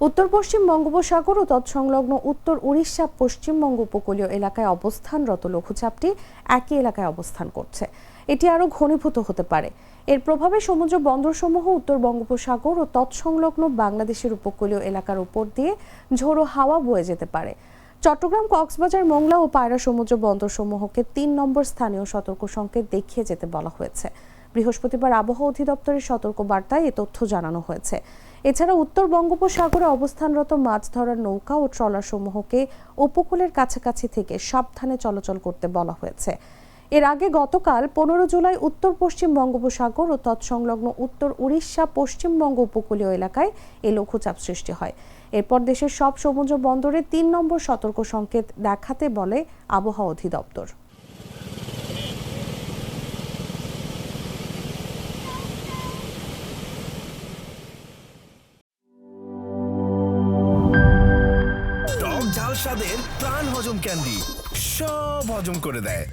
উত্তর পশ্চিম বঙ্গোপসাগর ও তৎসংলগ্ন উত্তর উড়িষ্যা পশ্চিমবঙ্গ উপকূলীয় এলাকায় অবস্থানরত লঘুচাপটি একই এলাকায় অবস্থান করছে। এটি আরও ঘনীভূত হতে পারে। এর প্রভাবে সমুদ্র বন্দরসমূহ উত্তর বঙ্গোপসাগর ও তৎসংলগ্ন বাংলাদেশের উপকূলীয় এলাকার উপর দিয়ে ঝোড়ো হাওয়া বয়ে যেতে পারে। চট্টগ্রাম, কক্সবাজার, মোংলা ও পায়রা সমুদ্র বন্দরসমূহকে ৩ নম্বর স্থানীয় সতর্ক সংকেত দেখিয়ে যেতে বলা হয়েছে। বৃহস্পতিবার আবহাওয়া অধিদপ্তরের সতর্ক বার্তায় এ তথ্য জানানো হয়েছে। এছাড়া উত্তর বঙ্গোপসাগরে অবস্থানরত মাছ ধরার নৌকা ও ট্রলার সমূহকে উপকূলের কাছাকাছি থেকে সাবধানে চলাচল করতে বলা হয়েছে। এর আগে গতকাল ১৫ জুলাই উত্তর পশ্চিম বঙ্গোপসাগর ও তৎসংলগ্ন উত্তর উড়িষ্যা পশ্চিমবঙ্গ উপকূলীয় এলাকায় এ লঘুচাপ সৃষ্টি হয়। এরপর দেশের সব সমুদ্র বন্দরে ৩ নম্বর সতর্ক সংকেত দেখাতে বলে আবহাওয়া অধিদপ্তর। টক ঝাল স্বাদের প্রাণ হজম ক্যান্ডি সব হজম করে দেয়।